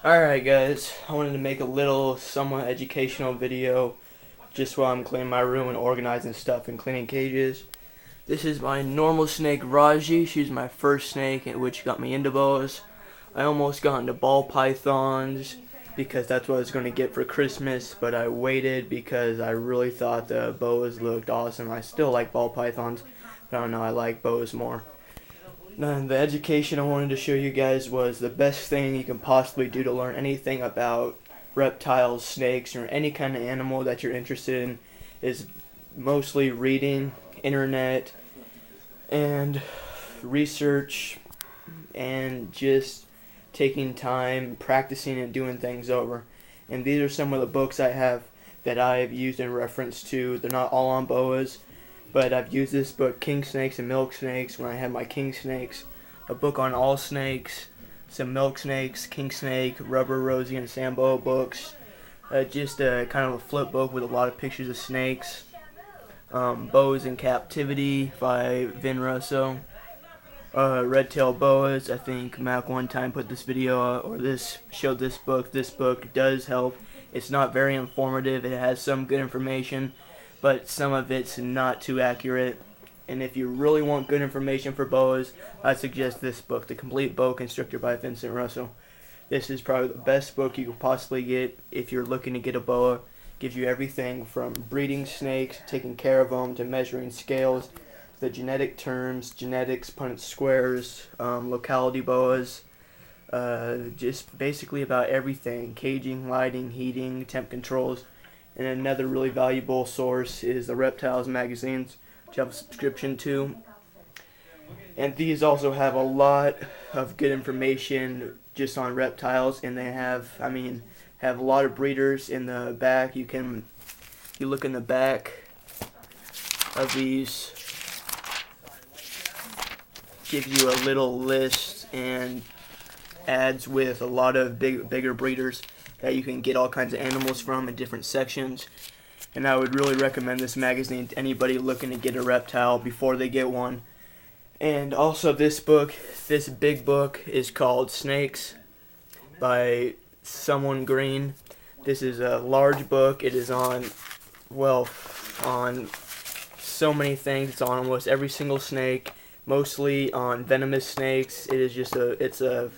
Alright guys, I wanted to make a little somewhat educational video just while I'm cleaning my room and organizing stuff and cleaning cages. This is my normal snake Raji. She's my first snake which got me into boas. I almost got into ball pythons because that's what I was going to get for Christmas, but I waited because I really thought the boas looked awesome. I still like ball pythons, but I don't know, I like boas more. Now, the education I wanted to show you guys was the best thing you can possibly do to learn anything about reptiles, snakes, or any kind of animal that you're interested in is mostly reading, internet, and research, and just taking time, practicing and doing things over. And these are some of the books I have that I've used in reference to. They're not all on boas, but I've used this book, King Snakes and Milk Snakes, when I had my king snakes. A book on all snakes, some milk snakes, king snake, rubber, rosy, and sambo books. Just a kind of a flip book with a lot of pictures of snakes. Boas in Captivity by Vin Russo. Red-tailed boas. I think Mac one time put this video or this showed this book. This book does help. It's not very informative. It has some good information, but some of it's not too accurate. And if you really want good information for boas, I suggest this book, The Complete Boa Constrictor by Vincent Russell. This is probably the best book you could possibly get if you're looking to get a boa. Gives you everything from breeding snakes, taking care of them, to measuring scales, the genetic terms, genetics, Punnett squares, locality boas, just basically about everything, caging, lighting, heating, temp controls. And another really valuable source is the Reptiles magazines, which I have a subscription to. And these also have a lot of good information just on reptiles, and they have a lot of breeders in the back. You look in the back of these, gives you a little list and ads with a lot of bigger breeders that you can get all kinds of animals from in different sections. And I would really recommend this magazine to anybody looking to get a reptile before they get one. And also this book, this big book, is called Snakes by Someone Green. This is a large book. It is on so many things. It's on almost every single snake, mostly on venomous snakes. It's a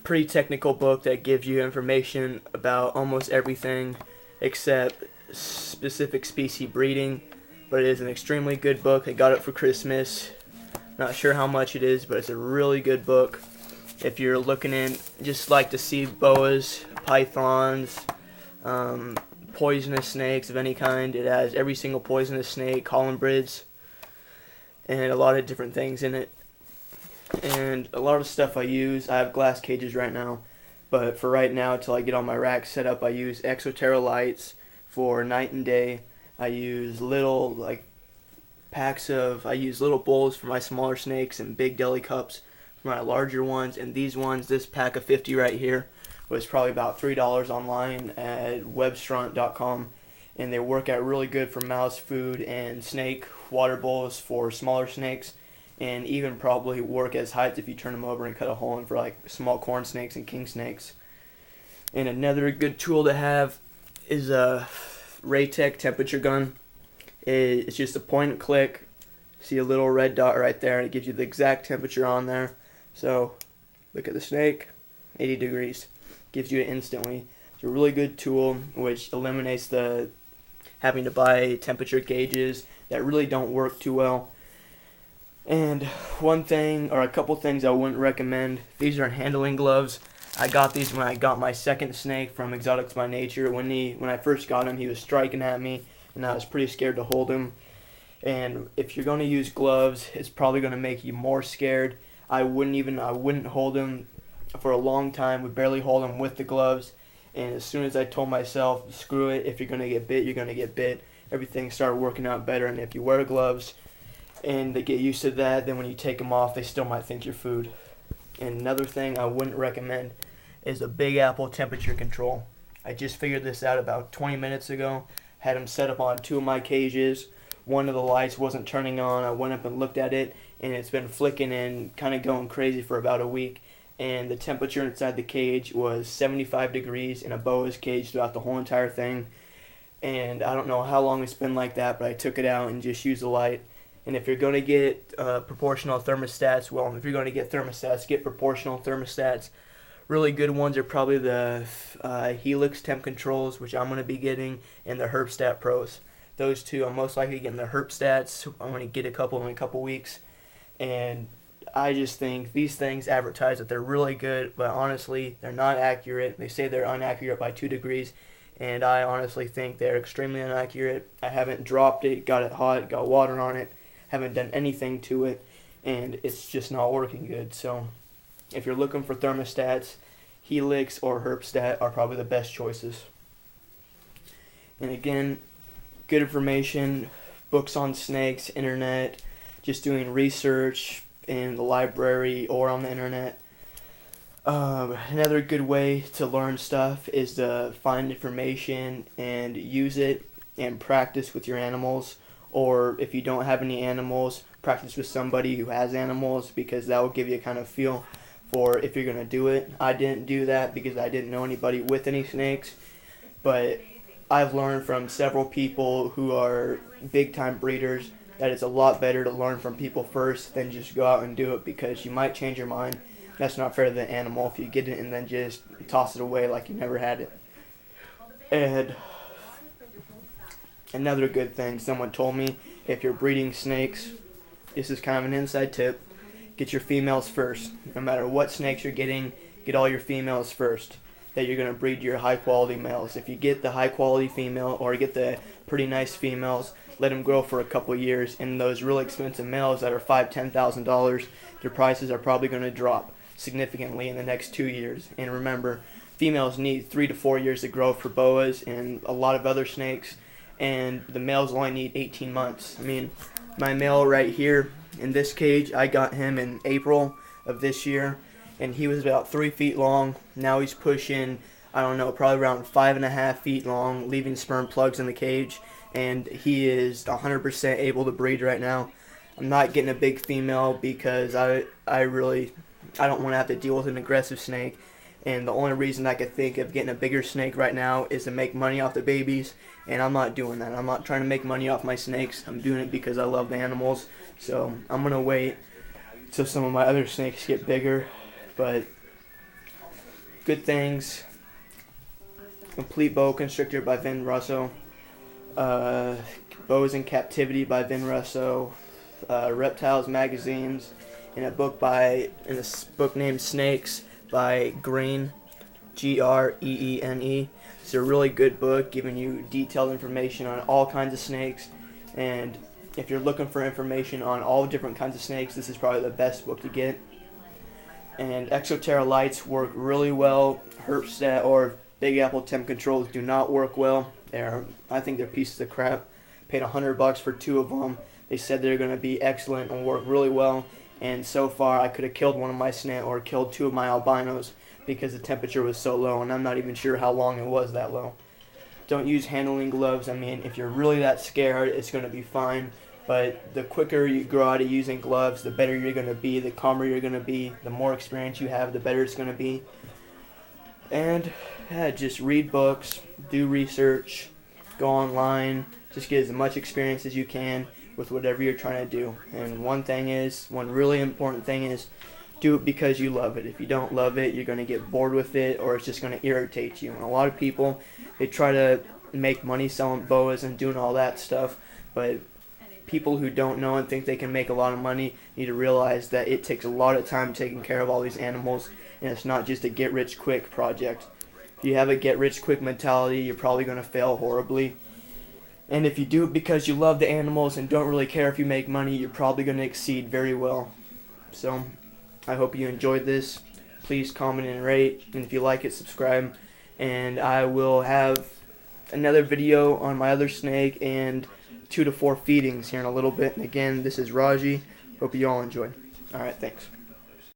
pretty technical book that gives you information about almost everything except specific species breeding. But it is an extremely good book. I got it for Christmas. Not sure how much it is, but it's a really good book. If you're looking in, just like to see boas, pythons, poisonous snakes of any kind. It has every single poisonous snake, colubrids, and a lot of different things in it. And a lot of stuff I use, I have glass cages right now, but for right now, till I get all my racks set up, I use Exoterra lights for night and day. I use little little bowls for my smaller snakes and big deli cups for my larger ones. And these ones, this pack of 50 right here, was probably about $3 online at webstrunt.com, and they work out really good for mouse food and snake water bowls for smaller snakes, and even probably work as heights if you turn them over and cut a hole in for like small corn snakes and king snakes. And another good tool to have is a Raytech temperature gun. It's just a point and click. See a little red dot right there, and it gives you the exact temperature on there. So look at the snake, 80 degrees. Gives you it instantly. It's a really good tool which eliminates the having to buy temperature gauges that really don't work too well. And one thing, or a couple things I wouldn't recommend, these are handling gloves. I got these when I got my second snake from Exotics by Nature. When I first got him, he was striking at me, and I was pretty scared to hold him. And if you're going to use gloves, it's probably going to make you more scared. I wouldn't hold him for a long time. Would barely hold him with the gloves. And as soon as I told myself, screw it, if you're going to get bit, you're going to get bit, everything started working out better. And if you wear gloves and they get used to that, then when you take them off, they still might think you're food. And another thing I wouldn't recommend is a Big Apple temperature control. I just figured this out about 20 minutes ago. Had them set up on two of my cages. One of the lights wasn't turning on. I went up and looked at it, and it's been flicking and kind of going crazy for about a week. and the temperature inside the cage was 75 degrees in a boa's cage throughout the whole entire thing. And I don't know how long it's been like that, but I took it out and just used the light. And if you're going to get proportional thermostats, well, if you're going to get thermostats, get proportional thermostats. Really good ones are probably the Helix temp controls, which I'm going to be getting, and the Herpstat Pros. Those two, I'm most likely getting the Herpstats. I'm going to get a couple in a couple weeks. And I just think these things advertise that they're really good, but honestly, they're not accurate. They say they're inaccurate by 2 degrees, and I honestly think they're extremely inaccurate. I haven't dropped it, got it hot, got water on it, haven't done anything to it, and it's just not working good. So if you're looking for thermostats, Helix or Herpstat are probably the best choices. And again, good information, books on snakes, internet, just doing research in the library or on the internet. Another good way to learn stuff is to find information and use it and practice with your animals. Or if you don't have any animals, practice with somebody who has animals, because that will give you a kind of feel for if you're going to do it. I didn't do that because I didn't know anybody with any snakes, but I've learned from several people who are big time breeders that it's a lot better to learn from people first than just go out and do it, because you might change your mind. That's not fair to the animal if you get it and then just toss it away like you never had it. And another good thing someone told me, if you're breeding snakes, this is kind of an inside tip, get your females first. No matter what snakes you're getting, get all your females first, that you're going to breed your high quality males. If you get the high quality female or get the pretty nice females, let them grow for a couple years, and those really expensive males that are $5,000-$10,000, their prices are probably going to drop significantly in the next 2 years. And remember, females need 3 to 4 years to grow for boas and a lot of other snakes, and the males only need 18 months. I mean, my male right here in this cage, I got him in April of this year, and he was about 3 feet long. Now he's pushing, I don't know, probably around 5.5 feet long, leaving sperm plugs in the cage, and he is 100% able to breed right now. I'm not getting a big female because I don't want to have to deal with an aggressive snake, and the only reason I could think of getting a bigger snake right now is to make money off the babies, and I'm not doing that. I'm not trying to make money off my snakes. I'm doing it because I love the animals. So I'm going to wait till some of my other snakes get bigger. But good things. Complete Boa Constrictor by Vin Russo. Boas in Captivity by Vin Russo. Reptiles magazines. In a book named Snakes by Green, Greene. It's a really good book giving you detailed information on all kinds of snakes, and if you're looking for information on all different kinds of snakes, this is probably the best book to get. And Exoterra lights work really well. Herpstat or Big Apple temp controls do not work well. I think they're pieces of crap. Paid $100 for 2 of them. They said they're going to be excellent and work really well. And so far, I could have killed one of my snake or killed 2 of my albinos because the temperature was so low, and I'm not even sure how long it was that low. Don't use handling gloves. I mean, if you're really that scared, it's going to be fine. But the quicker you grow out of using gloves, the better you're going to be, the calmer you're going to be, the more experience you have, the better it's going to be. And yeah, just read books, do research, go online, just get as much experience as you can with whatever you're trying to do. And one really important thing is, do it because you love it. If you don't love it, you're going to get bored with it, or it's just going to irritate you. And a lot of people, they try to make money selling boas and doing all that stuff, but people who don't know and think they can make a lot of money need to realize that it takes a lot of time taking care of all these animals, and it's not just a get-rich-quick project. If you have a get-rich-quick mentality, you're probably going to fail horribly. And if you do it because you love the animals and don't really care if you make money, you're probably going to exceed very well. So, I hope you enjoyed this. Please comment and rate, and if you like it, subscribe. And I will have another video on my other snake and 2 to 4 feedings here in a little bit. And again, this is Raji. Hope you all enjoyed. Alright, thanks.